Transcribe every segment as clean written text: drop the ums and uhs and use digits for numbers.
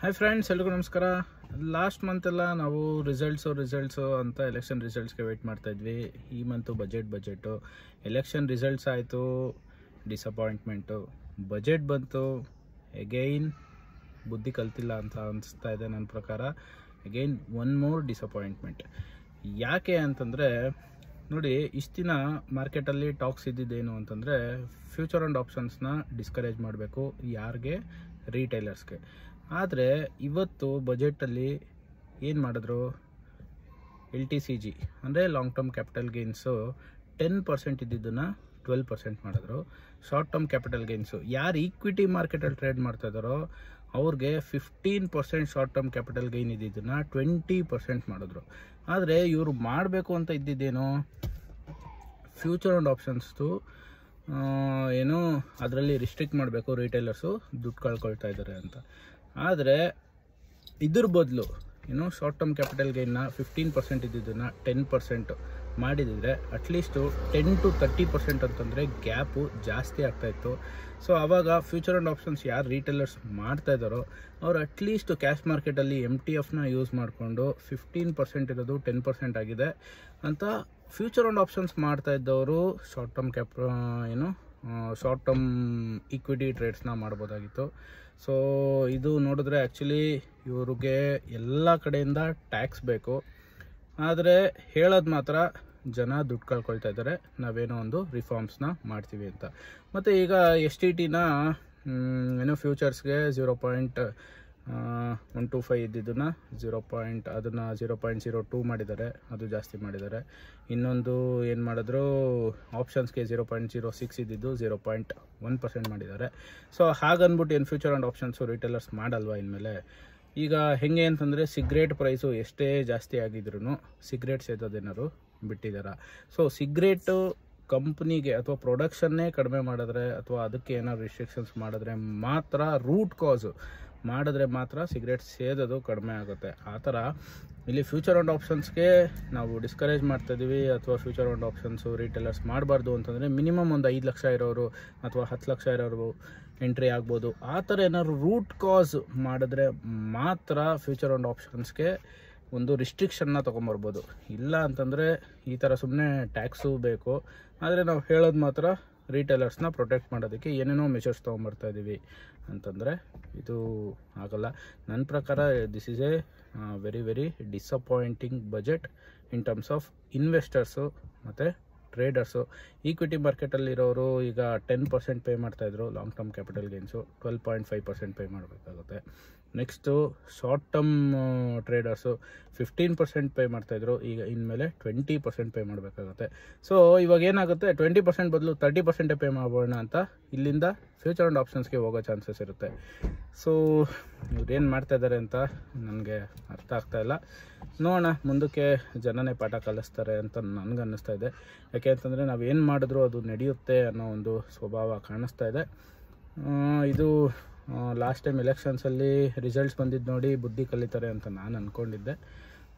Hi friends, ಎಲ್ರಿಗೂ ನಮಸ್ಕಾರ. Last ಮಂತೆಲ್ಲ ನಾವು ರಿಸಲ್ಟ್ಸು ಅಂತ ಎಲೆಕ್ಷನ್ ರಿಸಲ್ಟ್ಸ್ಗೆ ವೆಯ್ಟ್ ಮಾಡ್ತಾಯಿದ್ವಿ. ಈ ಮಂತು ಬಜೆಟು ಎಲೆಕ್ಷನ್ ರಿಸಲ್ಟ್ಸ್ ಆಯಿತು, ಡಿಸಪಾಯಿಂಟ್ಮೆಂಟು. ಬಜೆಟ್ ಬಂತು, ಎಗೈನ್ ಬುದ್ಧಿ ಕಲ್ತಿಲ್ಲ ಅಂತ ಅನಿಸ್ತಾ ಇದೆ ನನ್ನ ಪ್ರಕಾರ. Again one more disappointment. ಯಾಕೆ ಅಂತಂದರೆ ನೋಡಿ, ಇಷ್ಟು ದಿನ ಮಾರ್ಕೆಟಲ್ಲಿ ಟಾಕ್ಸ್ ಇದ್ದಿದ್ದೇನು ಅಂತಂದರೆ ಫ್ಯೂಚರ್ ಆ್ಯಂಡ್ ಆಪ್ಷನ್ಸ್ನ ಡಿಸ್ಕರೇಜ್ ಮಾಡಬೇಕು. ಯಾರಿಗೆ? ರೀಟೈಲರ್ಸ್ಗೆ. ಆದರೆ ಇವತ್ತು ಬಜೆಟಲ್ಲಿ ಏನು ಮಾಡಿದ್ರು? LTCG ಅಂದರೆ ಲಾಂಗ್ ಟರ್ಮ್ ಕ್ಯಾಪಿಟಲ್ ಗೇನ್ಸು 10% ಇದ್ದಿದ್ದನ್ನು 12% ಮಾಡಿದ್ರು. ಶಾರ್ಟ್ ಟರ್ಮ್ ಕ್ಯಾಪಿಟಲ್ ಗೇನ್ಸು ಯಾರು ಈಕ್ವಿಟಿ ಮಾರ್ಕೆಟಲ್ಲಿ ಟ್ರೇಡ್ ಮಾಡ್ತಾ ಇದ್ದಾರೋ ಅವ್ರಿಗೆ 15% ಶಾರ್ಟ್ ಟರ್ಮ್ ಕ್ಯಾಪಿಟಲ್ ಗೇನ್ ಇದ್ದಿದ್ದನ್ನು 20% ಮಾಡಿದ್ರು. ಆದರೆ ಇವರು ಮಾಡಬೇಕು ಅಂತ ಇದ್ದಿದ್ದೇನು? ಫ್ಯೂಚರ್ ಆ್ಯಂಡ್ ಆಪ್ಷನ್ಸ್ದು ಏನು ಅದರಲ್ಲಿ ರಿಸ್ಟ್ರಿಕ್ಟ್ ಮಾಡಬೇಕು, ರೀಟೈಲರ್ಸು ದುಡ್ಡು ಕಳ್ಕೊಳ್ತಾ ಇದ್ದಾರೆ ಅಂತ. ಆದರೆ ಇದ್ರ ಬದಲು ಏನು ಶಾರ್ಟ್ ಟರ್ಮ್ ಕ್ಯಾಪಿಟಲ್ ಗೈನ್ನ 15% ಇದ್ದಿದ್ದನ್ನು 10% ಮಾಡಿದಿದ್ರೆ ಅಟ್ಲೀಸ್ಟು 10 to 30% ಅಂತಂದರೆ ಗ್ಯಾಪು ಜಾಸ್ತಿ ಆಗ್ತಾಯಿತ್ತು. ಸೊ ಆವಾಗ ಫ್ಯೂಚರ್ ಆ್ಯಂಡ್ ಆಪ್ಷನ್ಸ್ ಯಾರು ರೀಟೈಲರ್ಸ್ ಮಾಡ್ತಾ ಇದ್ದಾರೋ ಅವ್ರು ಅಟ್ಲೀಸ್ಟ್ ಕ್ಯಾಶ್ ಮಾರ್ಕೆಟಲ್ಲಿ MTFನ ಯೂಸ್ ಮಾಡಿಕೊಂಡು 15% ಇರೋದು 10% ಆಗಿದೆ ಅಂತ ಫ್ಯೂಚರ್ ಆ್ಯಂಡ್ ಆಪ್ಷನ್ಸ್ ಮಾಡ್ತಾ ಇದ್ದವರು short term short term equity ಟ್ರೇಡ್ಸ್ನ ಮಾಡ್ಬೋದಾಗಿತ್ತು. ಸೊ ಇದು ನೋಡಿದ್ರೆ ಆ್ಯಕ್ಚುಲಿ ಇವ್ರಿಗೆ ಎಲ್ಲ ಕಡೆಯಿಂದ ಟ್ಯಾಕ್ಸ್ ಬೇಕು, ಆದರೆ ಹೇಳೋದು ಮಾತ್ರ ಜನ ದುಡ್ಡು ಕಳ್ಕೊಳ್ತಾ ಇದ್ದಾರೆ, ನಾವೇನೋ ಒಂದು ರಿಫಾರ್ಮ್ಸ್ನ ಮಾಡ್ತೀವಿ ಅಂತ. ಮತ್ತು ಈಗ STTನ ಫ್ಯೂಚರ್ಸ್ಗೆ 0.125 ಇದ್ದಿದ್ದನ್ನು ಅದನ್ನು 0.02 ಮಾಡಿದ್ದಾರೆ, ಅದು ಜಾಸ್ತಿ ಮಾಡಿದ್ದಾರೆ. ಇನ್ನೊಂದು ಏನು ಮಾಡಿದ್ರು, ಆಪ್ಷನ್ಸ್ಗೆ 0.06 ಇದ್ದಿದ್ದು 0.1% ಮಾಡಿದ್ದಾರೆ. ಸೊ ಹಾಗನ್ಬಿಟ್ಟು ಏನು ಫ್ಯೂಚರ್ ಆ್ಯಂಡ್ ಆಪ್ಷನ್ಸು ರೀಟೇಲರ್ಸ್ ಮಾಡಲ್ವಾ ಇನ್ಮೇಲೆ? ಈಗ ಹೆಂಗೆ ಅಂತಂದರೆ ಸಿಗ್ರೇಟ್ ಪ್ರೈಸು ಎಷ್ಟೇ ಜಾಸ್ತಿ ಆಗಿದ್ರು ಸಿಗ್ರೇಟ್ ಸೇದೋದೇನಾದ್ರು ಬಿಟ್ಟಿದ್ದಾರೆ. ಸೊ ಸಿಗ್ರೇಟು ಕಂಪ್ನಿಗೆ ಅಥವಾ ಪ್ರೊಡಕ್ಷನ್ನೇ ಕಡಿಮೆ ಮಾಡಿದ್ರೆ ಅಥವಾ ಅದಕ್ಕೆ ಏನಾದ್ರು ರಿಸ್ಟ್ರಿಕ್ಷನ್ಸ್ ಮಾಡಿದ್ರೆ ಮಾತ್ರ, ರೂಟ್ ಕಾಸು ಮಾಡಿದ್ರೆ ಮಾತ್ರ ಸಿಗರೇಟ್ ಸೇದೋದು ಕಡಿಮೆ ಆಗುತ್ತೆ. ಆ ಥರ ಇಲ್ಲಿ ಫ್ಯೂಚರ್ ಆ್ಯಂಡ್ ಆಪ್ಷನ್ಸ್ಗೆ ನಾವು ಡಿಸ್ಕರೇಜ್ ಮಾಡ್ತಾಯಿದ್ದೀವಿ. ಅಥವಾ ಫ್ಯೂಚರ್ ಆ್ಯಂಡ್ ಆಪ್ಷನ್ಸು ರೀಟೇಲರ್ಸ್ ಮಾಡಬಾರ್ದು ಅಂತಂದರೆ ಮಿನಿಮಮ್ ಒಂದು 5 ಲಕ್ಷ ಇರೋರು ಅಥವಾ 10 ಲಕ್ಷ ಇರೋರು ಎಂಟ್ರಿ ಆಗ್ಬೋದು. ಆ ಥರ ಏನಾದ್ರು ರೂಟ್ ಕಾಸ್ ಮಾಡಿದ್ರೆ ಮಾತ್ರ ಫ್ಯೂಚರ್ ಆ್ಯಂಡ್ ಆಪ್ಷನ್ಸ್ಗೆ ಒಂದು ರಿಸ್ಟ್ರಿಕ್ಷನ್ನ ತೊಗೊಂಬರ್ಬೋದು. ಇಲ್ಲ ಅಂತಂದರೆ ಈ ಥರ ಸುಮ್ಮನೆ ಟ್ಯಾಕ್ಸು ಬೇಕು, ಆದರೆ ನಾವು ಹೇಳೋದು ಮಾತ್ರ ರೀಟೇಲರ್ಸ್ನ ಪ್ರೊಟೆಕ್ಟ್ ಮಾಡೋದಕ್ಕೆ ಏನೇನೋ ಮೆಷರ್ಸ್ ತೊಗೊಂಬರ್ತಾ ಇದ್ದೀವಿ ಅಂತಂದರೆ ಇದು ಆಗಲ್ಲ. ನನ್ನ ಪ್ರಕಾರ this is a very disappointing budget in terms of investors ಮತ್ತು ಟ್ರೇಡರ್ಸು. ಈಕ್ವಿಟಿ ಮಾರ್ಕೆಟಲ್ಲಿರೋರು ಈಗ 10% ಪೇ ಮಾಡ್ತಾಯಿದ್ರು long term capital gains, 12.5% pay ಮಾಡಬೇಕಾಗುತ್ತೆ. Next short term traders 15% pay ಮಾಡ್ತಾಯಿದ್ರು, ಈಗ ಇನ್ಮೇಲೆ 20% ಪೇ ಮಾಡಬೇಕಾಗುತ್ತೆ. ಸೊ ಇವಾಗ ಏನಾಗುತ್ತೆ, 20% ಬದಲು 30% ಪೇ ಮಾಡೋಣ ಅಂತ ಇಲ್ಲಿಂದ ಫ್ಯೂಚರ್ ಆ್ಯಂಡ್ ಆಪ್ಷನ್ಸ್ಗೆ ಹೋಗೋ ಚಾನ್ಸಸ್ ಇರುತ್ತೆ. ಸೊ ಇವ್ರೇನು ಮಾಡ್ತಾಯಿದ್ದಾರೆ ಅಂತ ನನಗೆ ಅರ್ಥ ಆಗ್ತಾಯಿಲ್ಲ. ನೋಡೋಣ, ಮುಂದಕ್ಕೆ ಜನನೇ ಪಾಠ ಕಲಿಸ್ತಾರೆ ಅಂತ ನನಗೆ ಅನ್ನಿಸ್ತಾ ಇದೆ. ಯಾಕೆ ಅಂತಂದರೆ ನಾವೇನು ಮಾಡಿದ್ರೂ ಅದು ನಡೆಯುತ್ತೆ ಅನ್ನೋ ಒಂದು ಸ್ವಭಾವ ಕಾಣಿಸ್ತಾ ಇದೆ. ಇದು ಲಾಸ್ಟ್ ಟೈಮ್ ಎಲೆಕ್ಷನ್ಸಲ್ಲಿ ರಿಸಲ್ಟ್ಸ್ ಬಂದಿದ್ದು ನೋಡಿ ಬುದ್ಧಿ ಕಲಿತಾರೆ ಅಂತ ನಾನು ಅಂದ್ಕೊಂಡಿದ್ದೆ,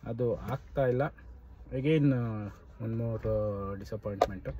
ಅದು ಆಗ್ತಾ ಇಲ್ಲ. Again one more disappointment.